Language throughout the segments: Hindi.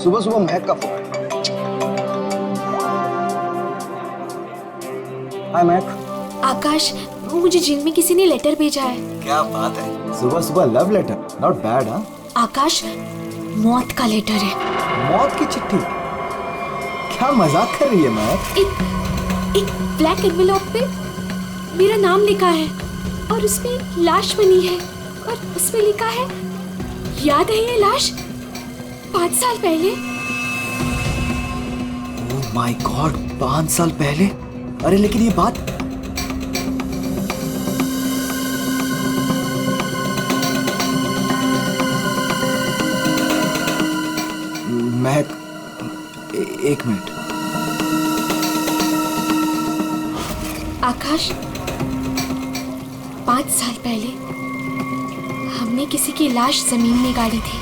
सुबह सुबह महक का फोन। हाय महक। आकाश, मुझे जिम में किसी ने लेटर भेजा है। क्या बात है, सुबह सुबह लव लेटर, नॉट बैड। हाँ आकाश, मौत का लेटर है। मौत की चिट्ठी? क्या मजाक कर रही है महक? एक ब्लैक एनवेलप पे मेरा नाम लिखा है और उसमें लाश बनी है और उसमें लिखा है, याद है ये लाश 5 साल पहले? ओह माय गॉड, 5 साल पहले? अरे लेकिन ये बात महक, एक मिनट। आकाश, 5 साल पहले हमने किसी की लाश जमीन में गाड़ी थी,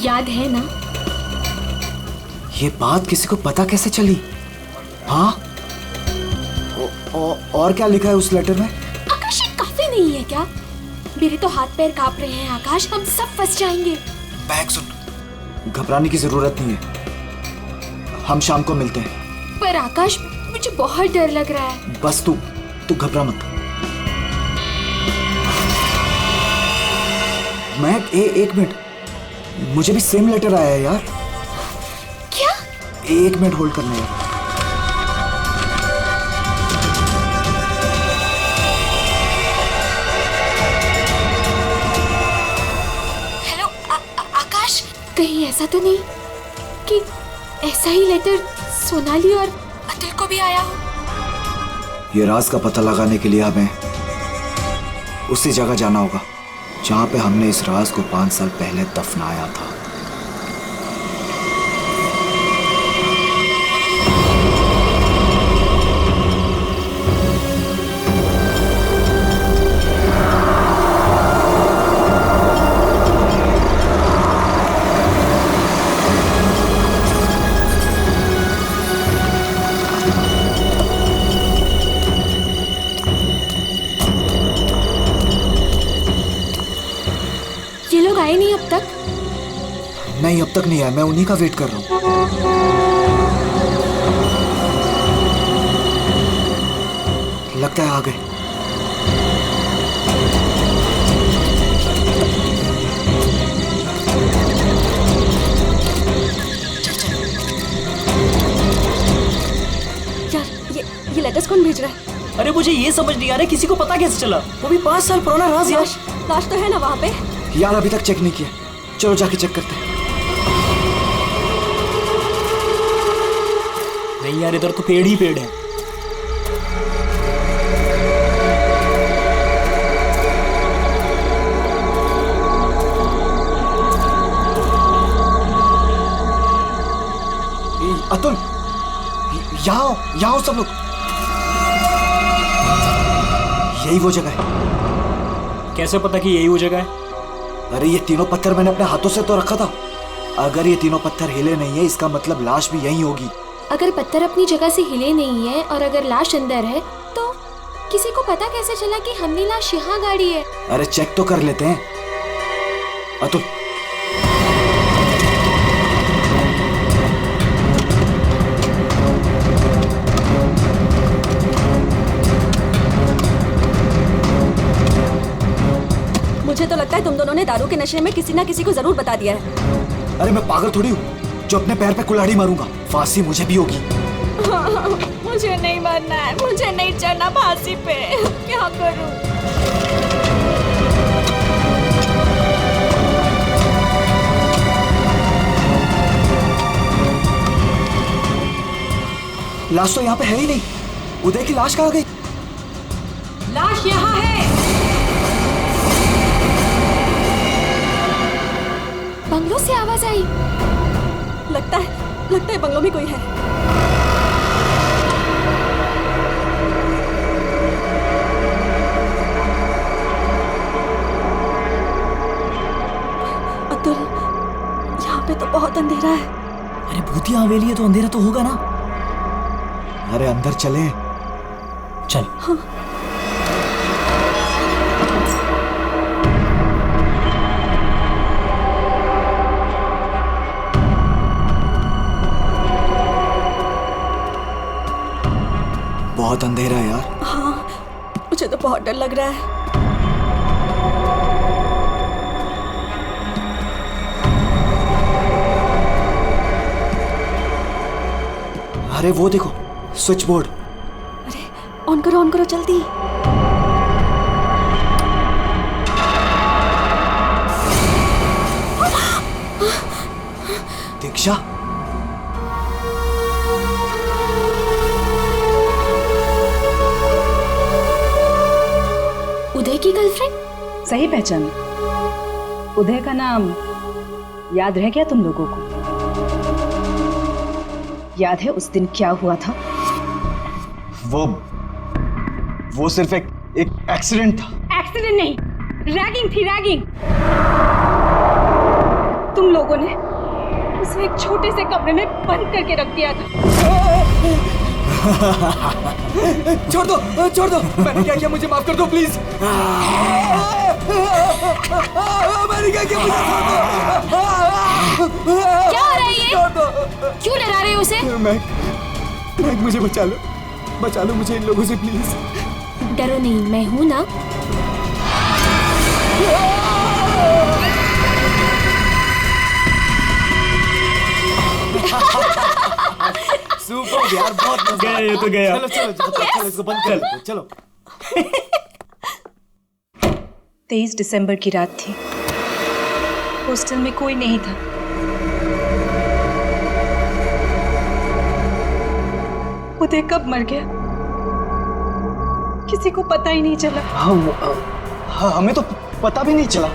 याद है ना? ये बात किसी को पता कैसे चली? हाँ, और क्या लिखा है उस लेटर में? आकाश, ये काफी नहीं है क्या? मेरे तो हाथ पैर कांप रहे हैं आकाश, हम सब फंस जाएंगे। महक सुन, घबराने की जरूरत नहीं है, हम शाम को मिलते हैं। पर आकाश, मुझे बहुत डर लग रहा है। बस तू घबरा मत। महक, एक मिनट, मुझे भी सेम लेटर आया है यार। क्या? एक मिनट होल्ड करना यार। हेलो आकाश, कहीं ऐसा तो नहीं कि ऐसा ही लेटर सोनाली और अतुल को भी आया हो? ये राज का पता लगाने के लिए हमें उसी जगह जाना होगा जहां पे हमने इस राज को 5 साल पहले दफनाया था। ये लोग आए नहीं अब तक? नहीं, अब तक नहीं आया, मैं उन्हीं का वेट कर रहा हूं। लगता है आ गए। यार, ये लेटर्स कौन भेज रहा है? अरे मुझे ये समझ नहीं आ रहा किसी को पता कैसे चला, वो भी 5 साल पुराना राज यार। लाश तो है ना वहाँ पे? यार अभी तक चेक नहीं किया, चलो जाके चेक करते हैं। नहीं यार, इधर तो पेड़ ही पेड़ है। अतुल, यहाँ आओ सब लोग। यही वो जगह है। कैसे पता कि यही वो जगह है? अरे ये तीनों पत्थर मैंने अपने हाथों से तो रखा था। अगर ये तीनों पत्थर हिले नहीं है, इसका मतलब लाश भी यहीं होगी। अगर पत्थर अपनी जगह से हिले नहीं है और अगर लाश अंदर है, तो किसी को पता कैसे चला कि हमने लाश यहाँ गाड़ी है? अरे चेक तो कर लेते हैं। अतुल, मुझे तो लगता है तुम दोनों ने दारू के नशे में किसी ना किसी को जरूर बता दिया है। अरे मैं पागल थोड़ी हूँ जो अपने पैर पे कुल्हाड़ी मारूंगा। फांसी मुझे भी होगी। मुझे नहीं मरना है, मुझे नहीं चढ़ना फांसी पे। क्या करूं? लाश तो यहाँ पे है ही नहीं। उदय की लाश कहाँ गई? लाश यहाँ है। बंगलों से आवाज आई। लगता है बंगलों में कोई है। अतुल, यहाँ पे तो बहुत अंधेरा है। अरे भूतिया हवेली है तो अंधेरा तो होगा ना। अरे अंदर चले। चल। हाँ। बहुत अंधेरा है यार। हाँ, मुझे तो बहुत डर लग रहा है। अरे वो देखो, स्विच बोर्ड। अरे ऑन करो जल्दी। दीक्षा, उदय की गर्लफ्रेंड? सही पहचान। उदय का नाम याद रह गया तुम लोगों को? याद है उस दिन क्या हुआ था? वो सिर्फ एक एक्सीडेंट था। एक्सीडेंट नहीं, रैगिंग थी, रैगिंग। तुम लोगों ने उसे एक छोटे से कमरे में बंद करके रख दिया था। छोड़ दो, मैंने क्या किया, मुझे माफ कर दो प्लीज। मैंने क्या किया, मुझे छोड़ दो। क्या हो रहा है ये? क्यों डरा रहे हो उसे? मैं मुझे बचा लो मुझे इन लोगों से प्लीज। डरो नहीं, मैं हूं ना। सुपर यार, बहुत मजा गया ये तो गया। चलो इसको बंद कर लो, चलो। 23 दिसंबर की रात थी। हॉस्टल में कोई नहीं था। उदय कब मर गया किसी को पता ही नहीं चला। हाँ, हमें तो पता भी नहीं चला।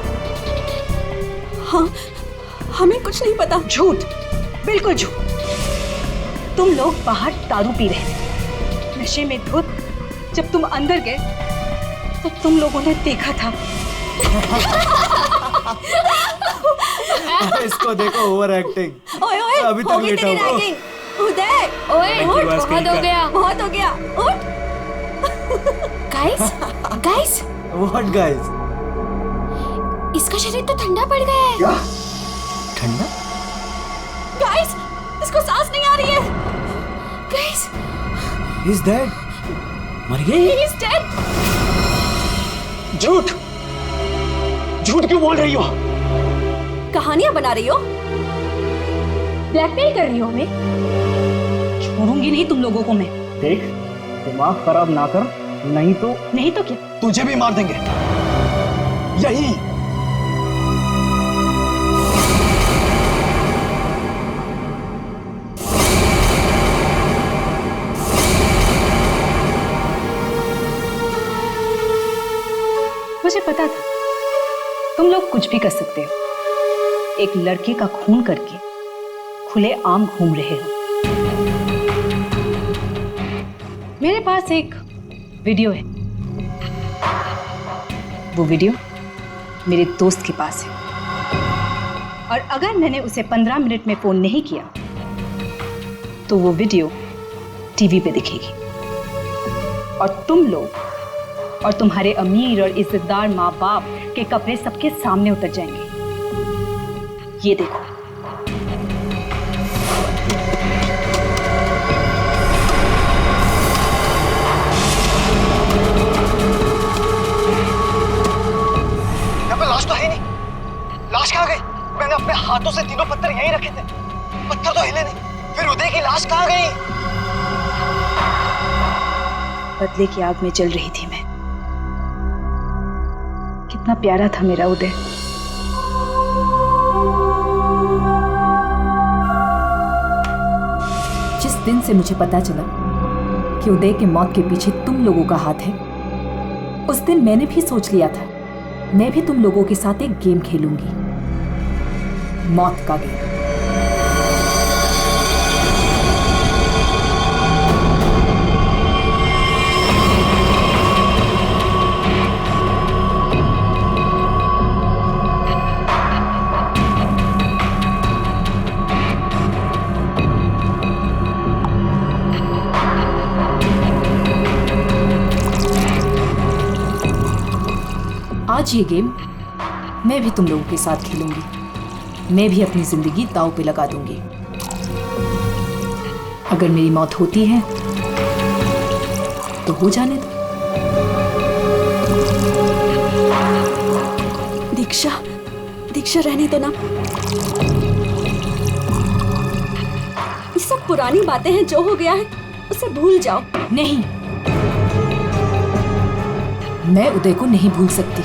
हाँ, हमें कुछ नहीं पता। झूठ, बिल्कुल झूठ। तुम लोग बाहर दारू पी रहे थे, नशे में धुत। जब तुम अंदर गए तो तुम लोगों ने देखा था। इसको देखो, ओवर एक्टिंग। ओए अभी तक होगी लेटा तेरी हुआ। रैगिंग। उदय, ओए, बहुत हो गया। उठ। Guys, what guys? इसका शरीर तो ठंडा पड़ गया है। क्या ठंडा? गाइस, इसको सांस नहीं आ रही है। Guys, he is dead. मर गई? He is dead. झूठ क्यों बोल रही हो? कहानियां बना रही हो? ब्लैकमेल कर रही हो हमें? छोड़ूंगी नहीं तुम लोगों को मैं। देख, दिमाग खराब ना कर, नहीं तो क्या? तुझे भी मार देंगे। यही मुझे पता था तुम लोग कुछ भी कर सकते हो। एक लड़के का खून करके खुले आम घूम रहे हो। मेरे पास एक वीडियो है। वो वीडियो मेरे दोस्त के पास है, और अगर मैंने उसे 15 मिनट में फोन नहीं किया तो वो वीडियो टीवी पे दिखेगी, और तुम लोग और तुम्हारे अमीर और इज्जतदार माँ बाप के कपड़े सबके सामने उतर जाएंगे। ये देखो। यहाँ पे लाश तो है नहीं। लाश कहाँ गई? मैंने अपने हाथों से तीनों पत्थर यहीं रखे थे, पत्थर तो हिले नहीं। फिर उदय की लाश कहाँ गई? बदले की आग में जल रही थी मैं। कितना प्यारा था मेरा उदय। जिस दिन से मुझे पता चला कि उदय की मौत के पीछे तुम लोगों का हाथ है, उस दिन मैंने भी सोच लिया था मैं भी तुम लोगों के साथ एक गेम खेलूंगी, मौत का गेम। आज ये गेम मैं भी तुम लोगों के साथ खेलूंगी। मैं भी अपनी जिंदगी दांव पे लगा दूंगी। अगर मेरी मौत होती है तो हो जाने दो। दीक्षा, दीक्षा रहने दो ना। ये सब पुरानी बातें हैं, जो हो गया है उसे भूल जाओ। नहीं, मैं उदय को नहीं भूल सकती।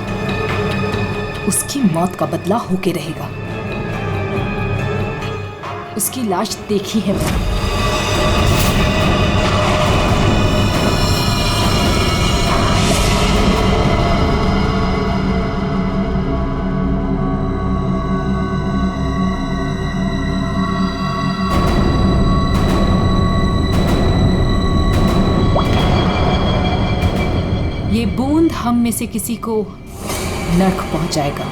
उसकी मौत का बदला होके रहेगा। उसकी लाश देखी है मैंने। ये बूंद हम में से किसी को नर्क पहुंचाएगा।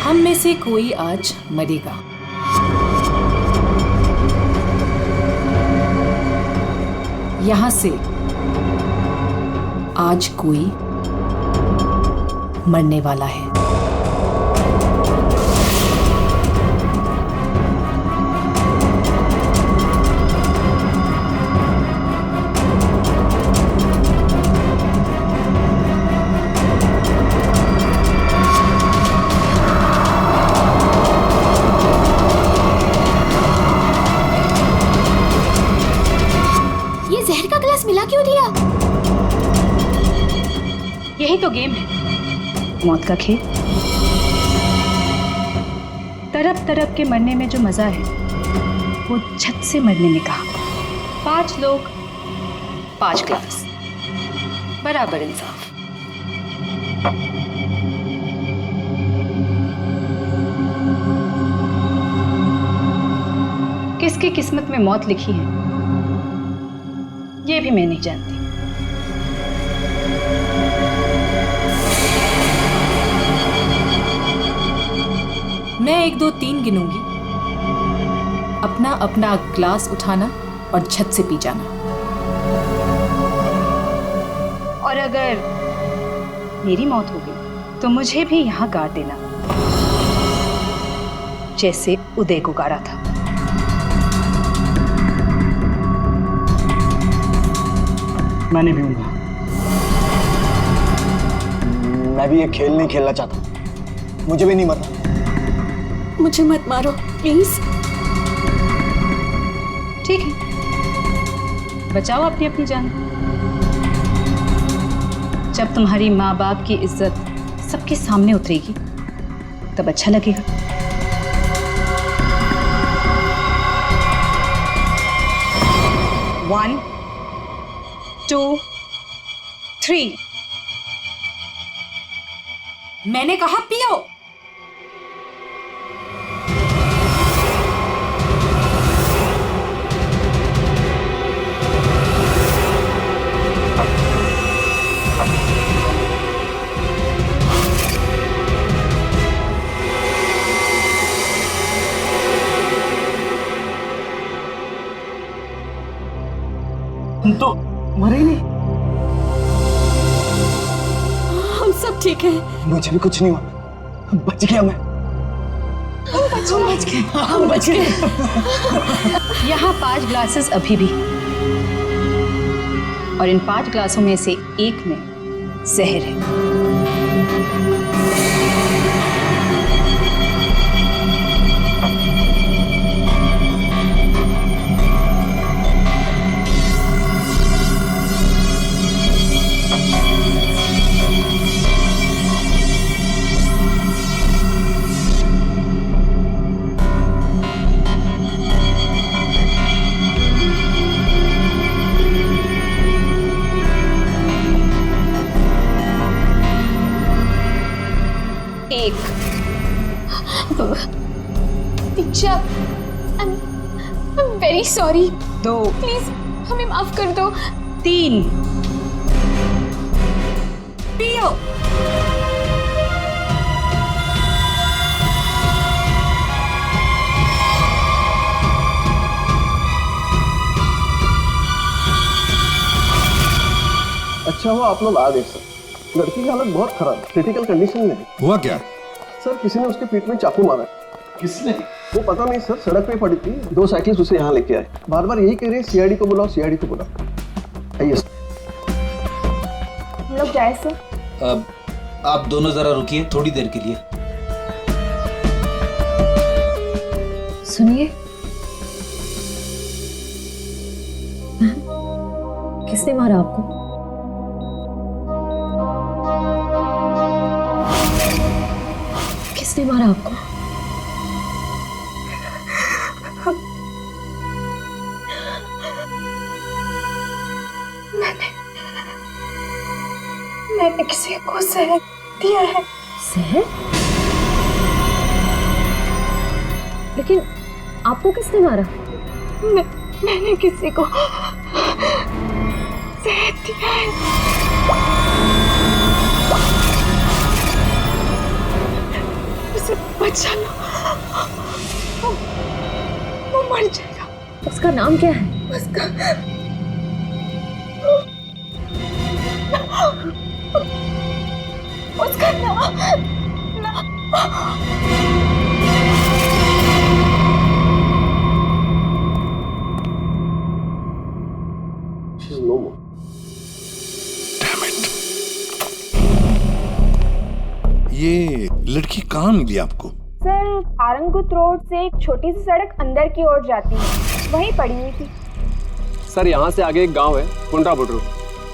हम में से कोई आज मरेगा। यहां से आज कोई मरने वाला है। जहर का ग्लास मिला क्यों दिया? यही तो गेम है, मौत का खेल। तरफ तरफ के मरने में जो मजा है वो छत से मरने में कहा। 5 लोग 5 ग्लास, बराबर इंसाफ। किसकी किस्मत में मौत लिखी है ये भी मैं नहीं जानती। मैं 1 2 3 गिनूंगी। अपना अपना ग्लास उठाना और छत से पी जाना। और अगर मेरी मौत हो गई तो मुझे भी यहां गाड़ देना, जैसे उदय को गाड़ा था। मैं नहीं पीऊंगा। मैं भी ये खेल नहीं खेलना चाहता। मुझे भी नहीं मरना। मुझे मत मारो प्लीज। ठीक है, बचाओ अपनी अपनी जान। जब तुम्हारी माँ बाप की इज्जत सबके सामने उतरेगी तब अच्छा लगेगा। One, 2, 3। मैंने कहा पियो। तुम तो मरे ही नहीं। हम सब ठीक है। मुझे भी कुछ नहीं हुआ। बच गया मैं। हम बच गए। यहाँ 5 ग्लासेस अभी भी, और इन 5 ग्लासों में से एक में जहर है। दीक्षा, I'm very sorry। 2, प्लीज हमें माफ कर दो। 3। पियो। अच्छा हुआ आप लोग आ गए सर। लड़की की हालत बहुत खराब, क्रिटिकल कंडीशन में है। हुआ क्या? सर किसी ने उसके पीठ में चाकू मारा है। किसने? वो पता नहीं सर, सड़क पे पड़ी थी। 2 साइकिल्स उसे यहाँ लेके आए। बार बार यही कह रहे हैं सीआईडी को बुलाओ, सीआईडी को बुलाओ। आइए सर। जाए सर? अब आप दोनों जरा रुकिए थोड़ी देर के लिए। सुनिए, किसने मारा आपको? किसने मारा आपको? मैंने किसी को जहर दिया है। जहर? लेकिन आपको किसने मारा? मैंने किसी को जहर दिया है। उसे बचा लो, वो मर जाएगा। उसका नाम क्या है? उसका नाम She's no more. ये लड़की कहाँ मिली आपको? सर, आरंगुत रोड से एक छोटी सी सड़क अंदर की ओर जाती है, वहीं पड़ी हुई थी। सर यहाँ से आगे एक गांव है कुंडा बुडरू,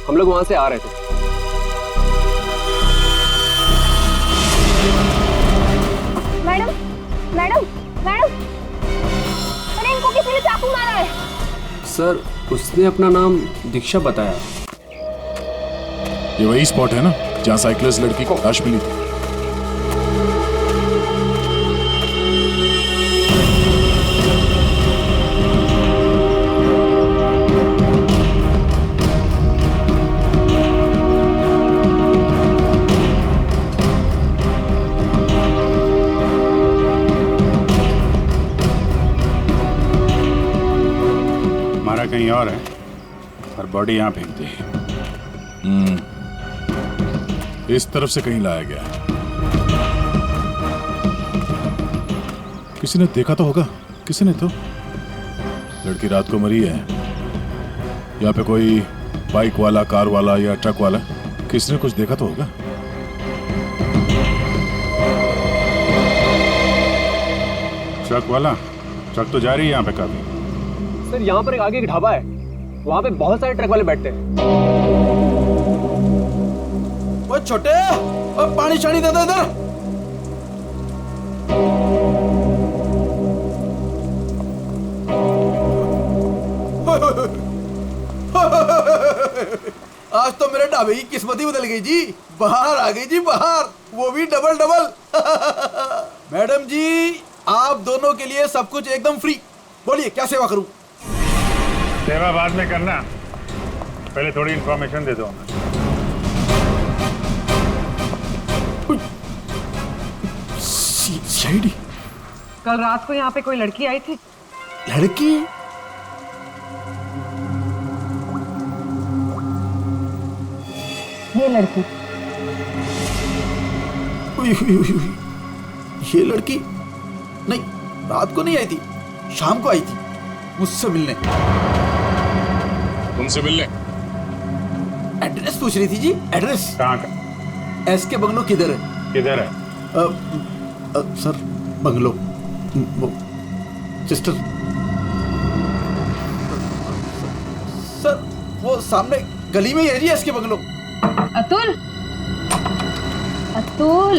हम लोग वहां से आ रहे थे। मैडम मैडम मैडम, अरे इनको किसी ने चाकू मारा है। सर उसने अपना नाम दीक्षा बताया। ये वही स्पॉट है ना जहाँ साइकिलिस्ट लड़की को लाश मिली थी? कहीं और है और बॉडी यहाँ फेंक दी। इस तरफ से कहीं लाया गया है। किसी ने देखा तो होगा। किसी ने तो। लड़की रात को मरी है। यहाँ पे कोई बाइक वाला, कार वाला या ट्रक वाला, किसी ने कुछ देखा तो होगा। ट्रक वाला? ट्रक तो जा रही है यहाँ पे काफी। सर यहाँ पर एक आगे एक ढाबा है, वहाँ पे बहुत सारे ट्रक वाले बैठते हैं। वो छोटे, वो पानी शानी दे दो इधर। आज तो मेरे ढाबे की किस्मत ही बदल गई जी। बाहर आ गई जी, बाहर, वो भी डबल डबल। मैडम जी, आप दोनों के लिए सब कुछ एकदम फ्री। बोलिए क्या सेवा करूं? सेवा बाद में करना, पहले थोड़ी इंफॉर्मेशन दे दो हमें। सीआईडी? कल रात को यहाँ पे कोई लड़की आई थी। लड़की? ये लड़की। ये लड़की? नहीं, रात को नहीं आई थी, शाम को आई थी मुझसे मिलने। तुमसे मिलने? एड्रेस पूछ रही थी जी। एड्रेस कहाँ का? एसके बंगलो किधर है? किधर है? सर बंगलो, वो सिस्टर, सर वो सामने गली में ही है जी एसके बंगलो। अतुल, अतुल,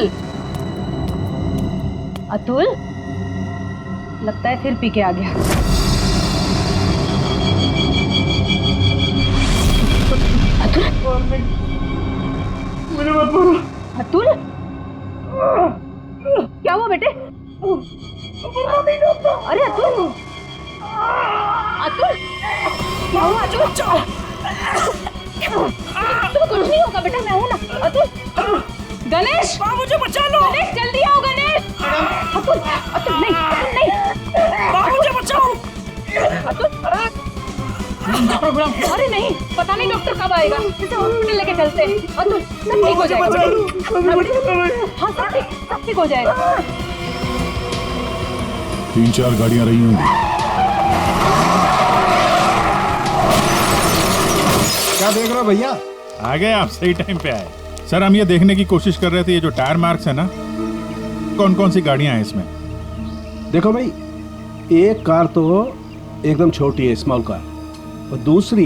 अतुल, लगता है फिर पी के आ गया। अतुल, मुझे मत मारो। अतुल, क्या हुआ बेटे? अरे अतुल, अतुल, क्या हुआ अतुल? तो कुछ नहीं होगा बेटा, मैं हूं ना। अतुल, गणेश, मुझे बचा लो। गणेश जल्दी आओ गणेश। अतुल, अतुल नहीं, अतुल नहीं, मुझे बचाओ। अतुल, अरे नहीं, पता नहीं डॉक्टर कब आएगा, इसे हॉस्पिटल लेके चलते हैं। अतुल, सब ठीक हो जाएगा। हाँ सब ठीक हो जाएगा। 3-4 गाड़ियां रही होंगी। क्या देख रहे हो भैया? आ गए आप, सही टाइम पे आए। सर हम ये देखने की कोशिश कर रहे थे ये जो टायर मार्क्स है ना, कौन कौन सी गाड़ियां हैं इसमें। देखो भाई, एक कार तो एकदम छोटी है, स्मॉल कार, और दूसरी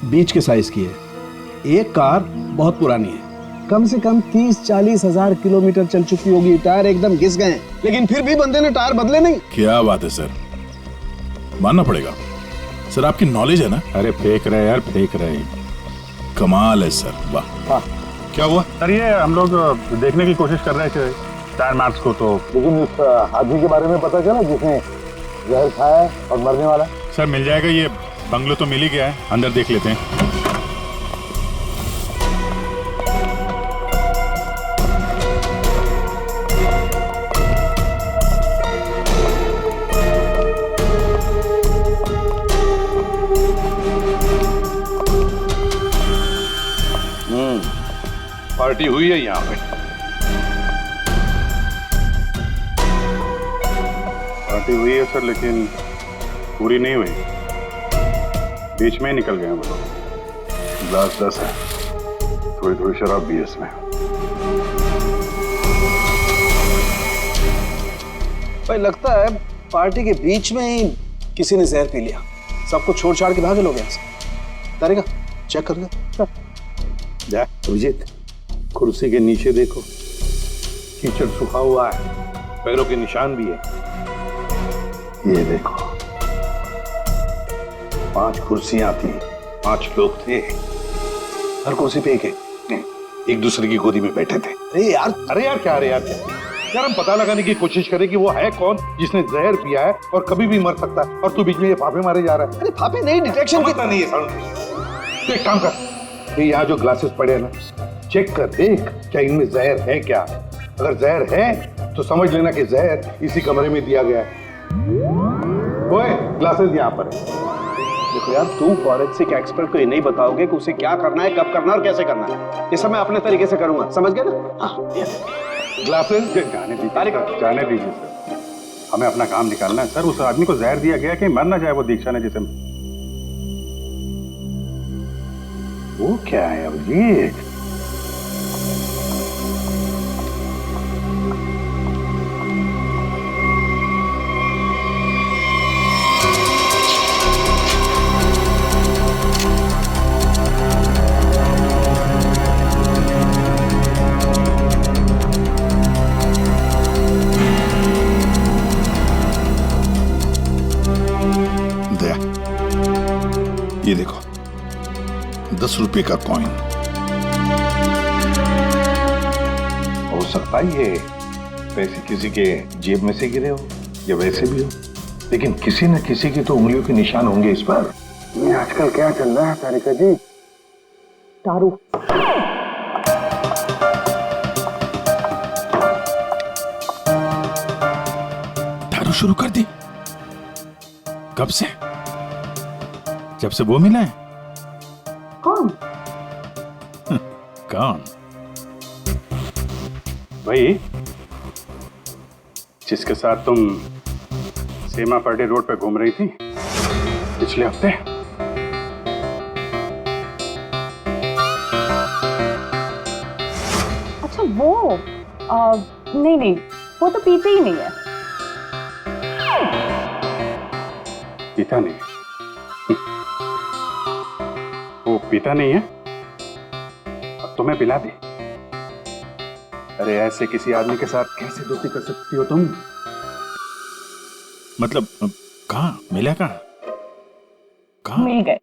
बीच के साइज की है। एक कार बहुत पुरानी है, कम से कम 30-40 हजार किलोमीटर चल चुकी होगी, टायर एकदम घिस गए हैं, लेकिन फिर भी बंदे ने टायर बदले नहीं। क्या बात है सर, मानना पड़ेगा सर, आपकी नॉलेज है ना। अरे फेंक रहे यार, फेंक रहे, कमाल है सर, वाह। हाँ क्या हुआ सर? ये हम लोग देखने की कोशिश कर रहे थे टायर मार्क्स को, तो लेकिन इस आदमी के बारे में पता चला जिसने जहर खाया और मरने वाला। सर मिल जाएगा, ये बंगलो तो मिल ही गया है, अंदर देख लेते हैं। पार्टी हुई है यहाँ पे। पार्टी हुई है सर, लेकिन पूरी नहीं हुई, बीच में ही निकल गए वो लोग। ग्लास 10 है, थोड़ी थोड़ी शराब भी है इसमें। भाई लगता है पार्टी के बीच में ही किसी ने जहर पी लिया, सबको छोड़ छाड़ के भागे लोग यहाँ से। तारिका चेक कर ले। जा अभिजीत, कुर्सी के नीचे देखो, कीचड़ सूखा हुआ है, पैरों के निशान भी है। ये देखो, 5 कुर्सियां थी, 5 लोग थे, हर कुर्सी पे एक दूसरे की गोदी में बैठे थे। अरे यार क्या यार, हम पता लगाने की कोशिश करें कि वो है कौन जिसने जहर पिया है और कभी भी मर सकता है, और तू बीच में ये फाफे मारे जा रहा है। अरे फाफे नहीं, डिटेक्शन की नहीं है। तो एक काम कर, ये यहाँ जो ग्लासेस पड़े हैं ना, चेक कर देख क्या इनमें जहर है क्या। अगर जहर है तो समझ लेना कि जहर इसी कमरे में दिया गया है। ओए ग्लासेस यहाँ पर है। देखो यार, तू फॉरेंसिक एक्सपर्ट को ये नहीं बताओगे कि उसे क्या करना है, कब करना है और कैसे करना है। ये सब मैं अपने तरीके से करूंगा, समझ गए ना? हाँ ग्लासेस जाने दीजिए सर, हमें अपना काम निकालना है सर। उस आदमी को जहर दिया गया कि मर ना जाए वो दीक्षा ने जिसे। वो क्या है अभिजीत? ये देखो 10 रुपए का कॉइन। हो सकता है ये पैसे किसी के जेब में से गिरे हो या वैसे भी हो, लेकिन किसी न किसी की तो उंगलियों के निशान होंगे इस पर। ये आजकल क्या चल रहा है तारिका जी? दारू। दारू शुरू कर दी? कब से? जब से वो मिला है? कौन? कौन? भाई जिसके साथ तुम सीमा पार्टी रोड पे घूम रही थी पिछले हफ्ते। अच्छा वो नहीं, वो तो पीते ही नहीं है। पीता नहीं? वो पीता नहीं है, अब तुम्हें पिला दे। अरे ऐसे किसी आदमी के साथ कैसे दोस्ती कर सकती हो तुम? मतलब कहाँ मिला? कहाँ मिल गए?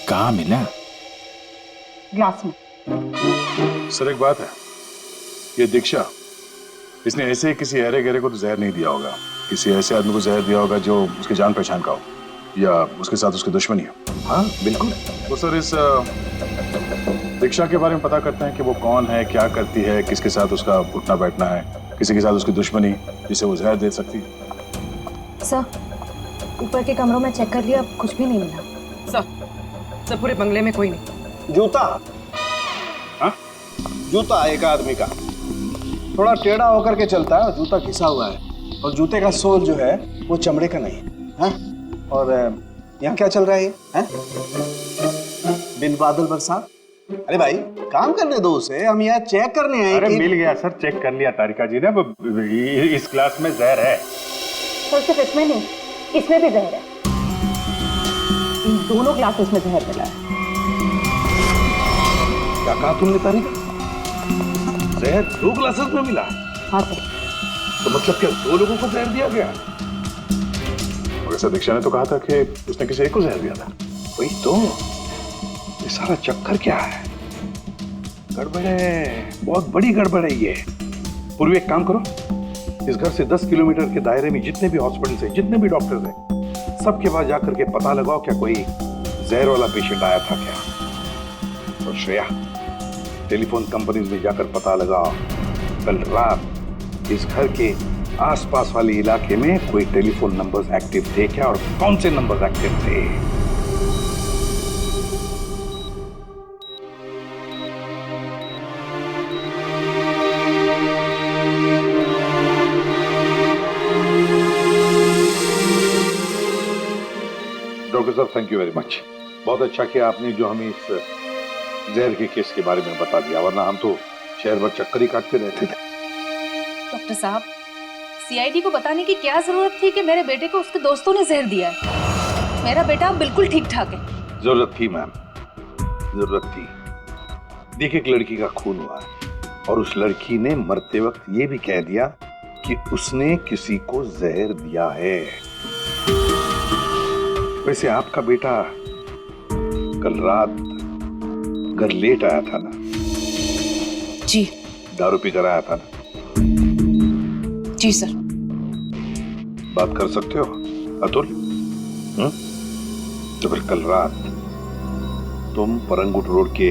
कहाँ मिला? ग्लास में। सर एक बात है, ये दीक्षा, इसने ऐसे ही किसी अरे गहरे को तो जहर नहीं दिया होगा, किसी ऐसे आदमी को जहर दिया होगा जो उसके जान पहचान का हो या उसके साथ उसकी दुश्मनी हो। हाँ बिल्कुल। तो सर इस दीक्षा के बारे में पता करते हैं कि वो कौन है, क्या करती है, किसके साथ उसका उठना बैठना है, किसी के साथ उसकी दुश्मनी जिसे वो जहर दे सकती है। सर ऊपर के कमरों में चेक कर लिया, कुछ भी नहीं मिला। सर पूरे बंगले में कोई नहीं। जूता? हाँ जूता एक आदमी का, थोड़ा टेढ़ा होकर के चलता है और जूता घिसा हुआ है, और जूते का सोल जो है वो चमड़े का नहीं है। हाँ? और यहाँ क्या चल रहा है ये? बिन बादल बरसात, अरे भाई काम करने दो उसे, हम यहाँ चेक करने आए। अरे मिल गया सर, चेक कर लिया तारिका जी ने। इस क्लास में जहर है। सर सिर्फ इसमें नहीं, इसमें भी जहर है। इन दोनों क्लासेस में जहर मिला है। क्या कहा तुमने तारिका? जहर 2 क्लासेस में मिला है? हाँ सर। तो मतलब क्या 2 लोगों को जहर दिया गया? प्रोफेसर दीक्षा ने तो कहा था कि उसने किसी एक को जहर दिया था। वही तो, ये सारा चक्कर क्या है? गड़बड़ है, बहुत बड़ी गड़बड़ है ये। पूर्वी एक काम करो, इस घर से 10 किलोमीटर के दायरे में जितने भी हॉस्पिटल हैं, जितने भी डॉक्टर्स हैं, सबके पास जाकर के पता लगाओ क्या कोई जहर वाला पेशेंट आया था क्या। और श्रेया, टेलीफोन कंपनीज में जाकर पता लगाओ कल रात इस घर के आसपास वाले इलाके में कोई टेलीफोन नंबर्स एक्टिव थे क्या और कौन से नंबर्स एक्टिव थे। डॉक्टर साहब, थैंक यू वेरी मच। बहुत अच्छा किया आपने जो हमें इस जहर के केस के बारे में बता दिया, वरना हम तो शहर भर चक्कर ही काटते रहते थे। डॉक्टर साहब, सीआईडी को बताने की क्या जरूरत थी कि मेरे बेटे को उसके दोस्तों ने जहर दिया है। मेरा बेटा बिल्कुल ठीक ठाक है। जरूरत थी मैम, जरूरत थी। देखिए, एक लड़की का खून हुआ और उस लड़की ने मरते वक्त ये भी कह दिया कि उसने किसी को जहर दिया है। वैसे आपका बेटा कल रात घर लेट आया था ना? जी। दारू पीकर आया था ना? जी सर। बात कर सकते हो अतुल? तो फिर कल रात तुम परंगुट रोड के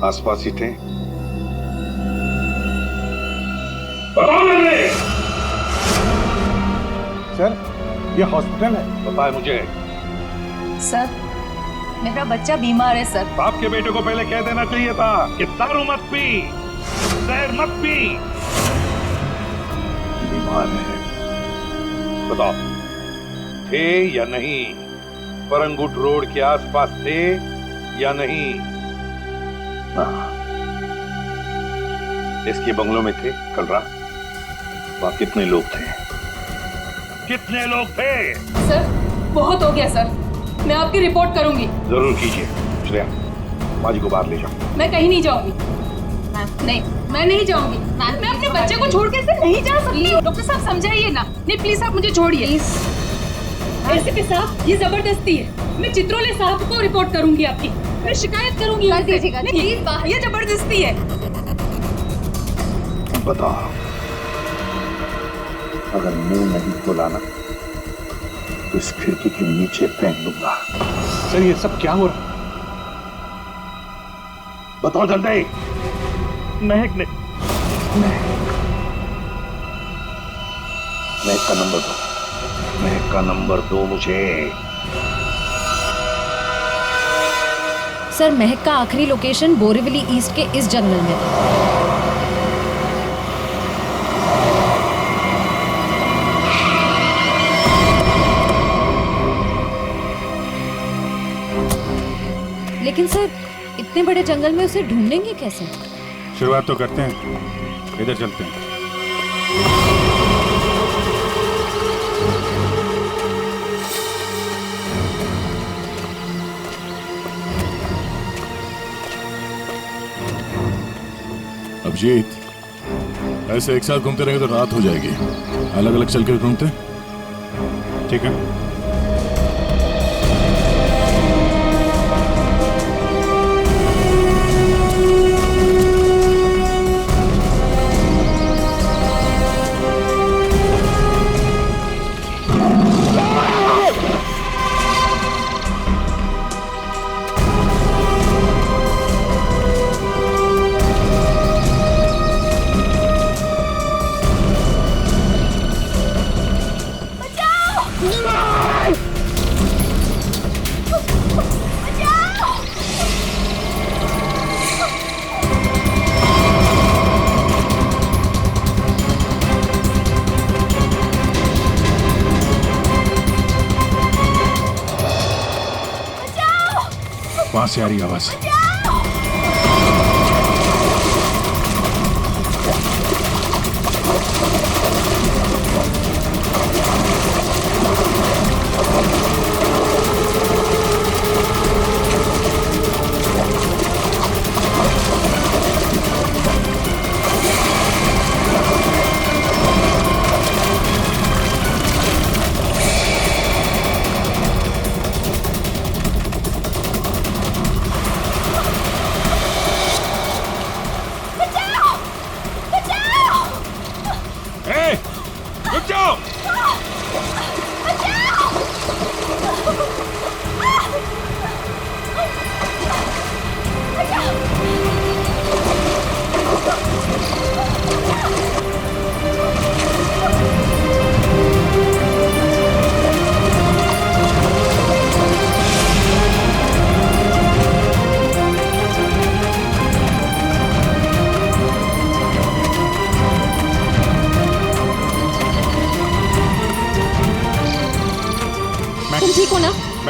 आसपास ही थे? बताओ मुझे। सर, ये हॉस्पिटल है। पता है मुझे। सर, मेरा बच्चा बीमार है सर। बाप के बेटे को पहले कह देना चाहिए था कि दारू मत पी, जहर मत पी। बीमार है। बताओ, थे या नहीं? परंगुट रोड के आसपास थे या नहीं? इसके बंगलों में थे कल रात? वहां कितने लोग थे? कितने लोग थे? सर, बहुत हो गया सर। मैं आपकी रिपोर्ट करूंगी। जरूर कीजिए। श्रेया, माजी को बाहर ले जाओ। मैं कहीं नहीं जाऊंगी। नहीं, मैं नहीं जाऊंगी। मैं अपने बच्चे को छोड़ के नहीं जा सकती। डॉक्टर साहब समझाइए ना। नहीं प्लीज, आप मुझे छोड़िए। एसीपी साहब, ये जबरदस्ती है। मैं चित्रोले साहब को रिपोर्ट करूंगी आपकी। मैं शिकायत करूंगी। कर दीजिएगा प्लीज। ये जबरदस्ती है। बताओ, अगर मुंह नहीं खोला ना तो इस खिड़की के नीचे फेंक दूंगा। सर, ये सब क्या हो रहा है? बताओ जल्दी। महक ने। महक का नंबर दो। महक का नंबर दो मुझे। सर, महक का आखिरी लोकेशन बोरीवली ईस्ट के इस जंगल में है। लेकिन सर, इतने बड़े जंगल में उसे ढूंढेंगे कैसे? शुरुआत तो करते हैं, इधर चलते हैं। अभिजीत, ऐसे एक साथ घूमते रहेंगे तो रात हो जाएगी। अलग अलग चल कर घूमते, ठीक है? वहां से आ रही आवाज।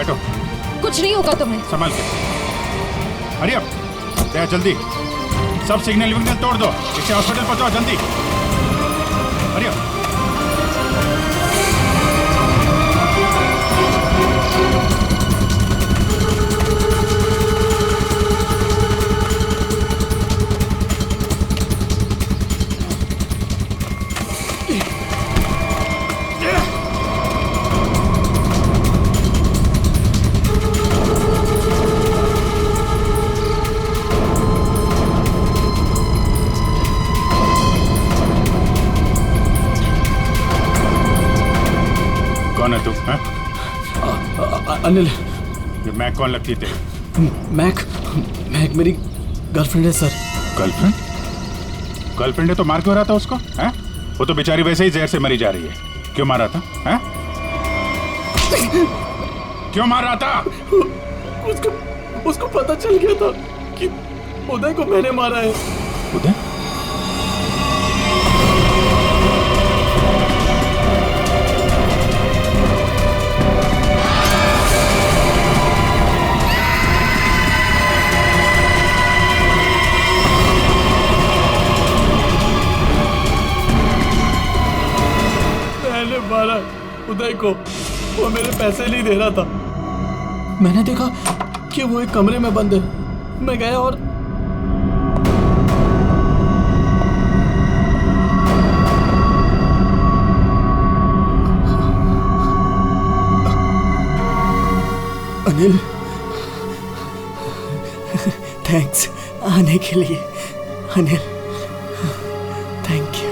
बैठो। कुछ नहीं होगा तुम्हें। संभाल के। हरी अप, दया जल्दी, सब सिग्नल विग्नल तोड़ दो, इसे हॉस्पिटल पहुंचाओ जल्दी। Hurry up. कौन है तू? अनिल। ये मैक कौन लगती है? मैक मेरी गर्लफ्रेंड है सर। गर्लफ्रेंड? गर्लफ्रेंड है तो मार क्यों रहा था उसको? हैं? वो तो बेचारी वैसे ही जहर से मरी जा रही है। क्यों मार रहा था? हैं? क्यों मार रहा था? उसको पता चल गया था कि उदय को मैंने मारा है। उदय? मारा उदय को, वो मेरे पैसे नहीं दे रहा था। मैंने देखा कि वो एक कमरे में बंद है। मैं गया और अनिल, थैंक्स आने के लिए। Anil, thank you.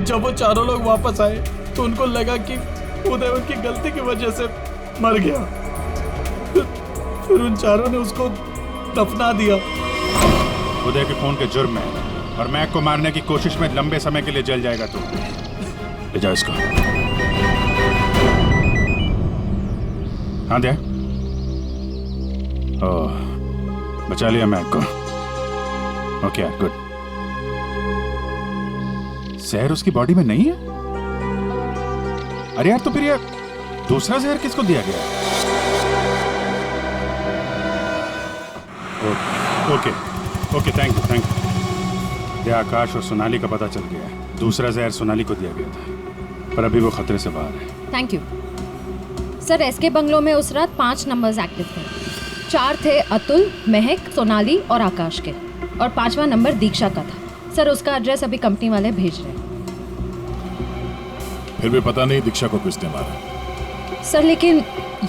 जब वो चारों लोग वापस आए तो उनको लगा कि उदय उनकी गलती की वजह से मर गया। फिर उन चारों ने उसको दफना दिया। उदय के खून के जुर्म में और मैक को मारने की कोशिश में लंबे समय के लिए जल जाएगा तू। ले जाओ इसको। हाँ दे। ओह, बचा लिया मैक को। ओके यार, गुड। जहर उसकी बॉडी में नहीं है? अरे यार, तो फिर यार दूसरा जहर किसको दिया गया? Okay okay, thank you thank you. ये आकाश और सोनाली का पता चल गया है। दूसरा जहर सोनाली को दिया गया था, पर अभी वो खतरे से बाहर है। Thank you sir. SK bungalow में उस रात 5 नंबर्स एक्टिव थे। 4 थे अतुल, महक, सोनाली और आकाश के, और 5वां नंबर दीक्षा का था। सर उसका एड्रेस अभी कंपनी वाले भेज रहे हैं। फिर भी पता नहीं दीक्षा को किसने मारा। सर लेकिन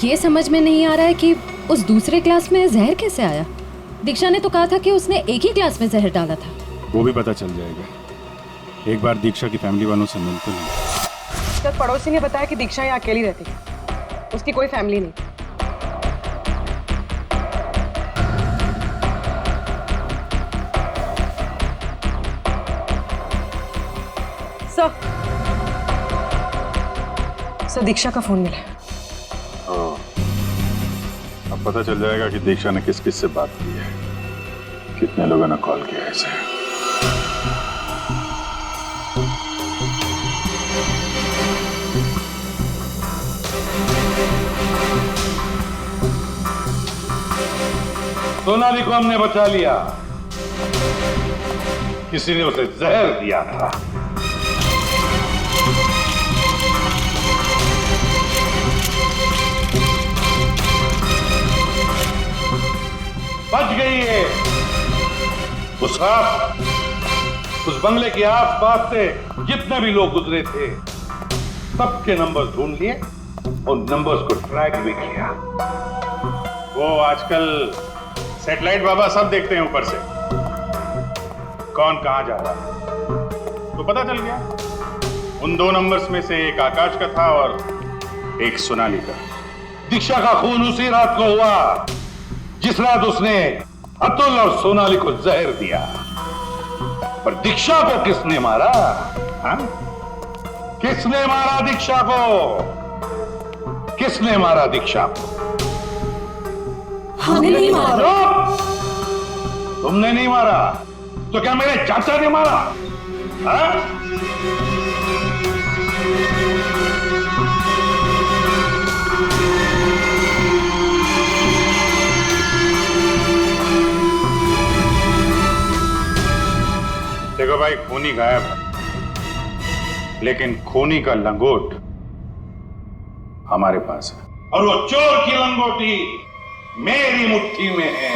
ये समझ में नहीं आ रहा है कि उस दूसरे क्लास में जहर कैसे आया। दीक्षा ने तो कहा था कि उसने एक ही क्लास में जहर डाला था। वो भी पता चल जाएगा। एक बार दीक्षा की फैमिली वालों से मिलते हैं। सर पड़ोसी ने बताया कि दीक्षा यहाँ अकेली रहती है, उसकी कोई फैमिली नहीं। सर दीक्षा का फोन मिला। अब पता चल जाएगा कि दीक्षा ने किस किस से बात की है, कितने लोगों ने कॉल किया है इसे। सोनाली को हमने बचा लिया। किसी ने उसे जहर दिया था। बच गई है। उस रात उस बंगले के आसपास से जितने भी लोग गुजरे थे सबके नंबर ढूंढ लिए और नंबर्स को ट्रैक भी किया। वो आजकल सैटेलाइट बाबा सब देखते हैं ऊपर से, कौन कहां जा रहा है। तो पता चल गया उन 2 नंबर्स में से एक आकाश का था और एक सोनाली का। दीक्षा का खून उसी रात को हुआ जिस रात उसने अतुल और सोनाली को जहर दिया। पर दीक्षा को किसने मारा? हा? किसने मारा दीक्षा को? किसने मारा दीक्षा को? हमने नहीं मारा। तुमने नहीं मारा तो क्या मेरे चाचा ने मारा? हाँ? देखो भाई, खूनी गायब है, लेकिन खूनी का लंगोट हमारे पास है, और वो चोर की लंगोटी मेरी मुट्ठी में है।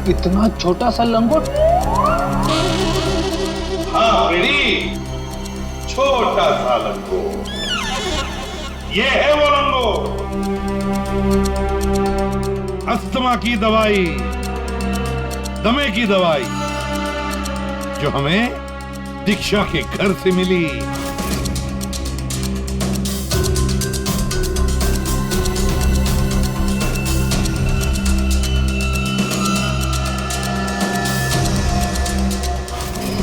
इतना छोटा सा लंगोट? हाँ बेड़ी, छोटा सा लंगोट। ये है वो लंगोट, अस्थमा की दवाई, दमे की दवाई, जो हमें दीक्षा के घर से मिली।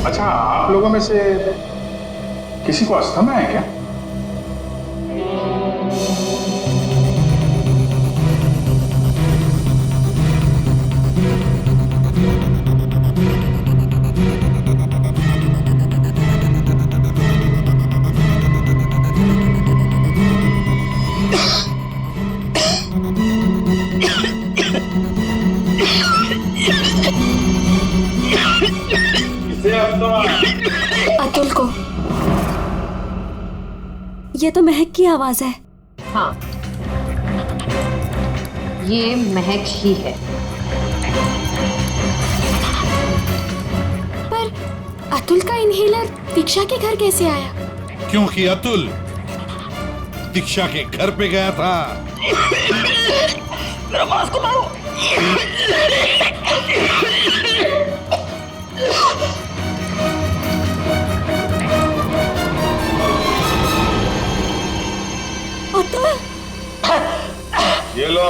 अच्छा, आप लोगों में से किसी को अस्थमा है क्या? अतुल को। ये तो महक की आवाज है। हाँ, ये महक ही है। पर अतुल का इनहेलर दीक्षा के घर कैसे आया? क्योंकि अतुल दीक्षा के घर पे गया था। मेरा मास्क उतारो। ये लो।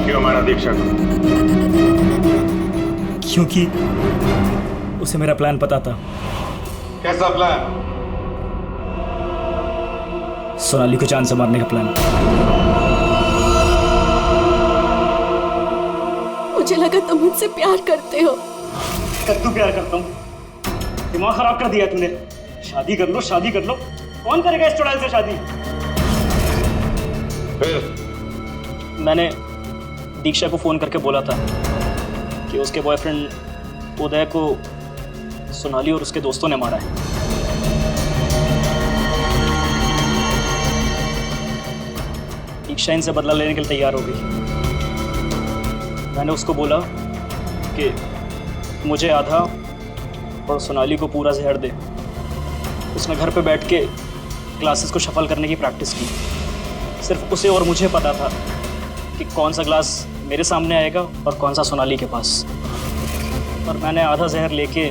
क्यों मारा दीक्षा को? क्योंकि उसे मेरा प्लान पता था। कैसा प्लान? सोनाली को जान से मारने का प्लान। मुझे लगा तुम मुझसे प्यार करते हो। कद्दू प्यार करता हूँ। दिमाग खराब कर दिया तुमने। शादी कर लो, शादी कर लो। कौन करेगा इस चुड़ैल से शादी? फिर मैंने दीक्षा को फोन करके बोला था कि उसके बॉयफ्रेंड उदय को सोनाली और उसके दोस्तों ने मारा है। दीक्षा इनसे बदला लेने के लिए तैयार हो गई। मैंने उसको बोला कि मुझे आधा और सोनाली को पूरा जहर दे। उसने घर पे बैठ के ग्लासेस को शफल करने की प्रैक्टिस की। सिर्फ उसे और मुझे पता था कि कौन सा ग्लास मेरे सामने आएगा और कौन सा सोनाली के पास। और मैंने आधा जहर लेके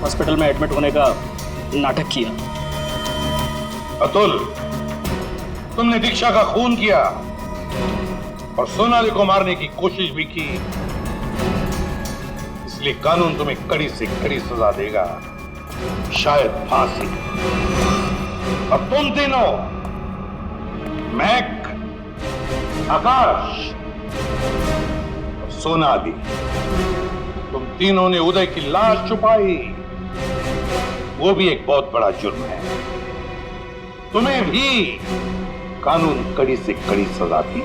हॉस्पिटल में एडमिट होने का नाटक किया। अतुल, तुमने दीक्षा का खून किया और सोनाली को मारने की कोशिश भी की, इसलिए कानून तुम्हें कड़ी से कड़ी सजा देगा, शायद फांसी। और तुम तीनों, महक, आकाश और सोनाली, तुम तीनों ने उदय की लाश छुपाई। वो भी एक बहुत बड़ा जुर्म है। तुम्हें भी कानून कड़ी से कड़ी सजा दी।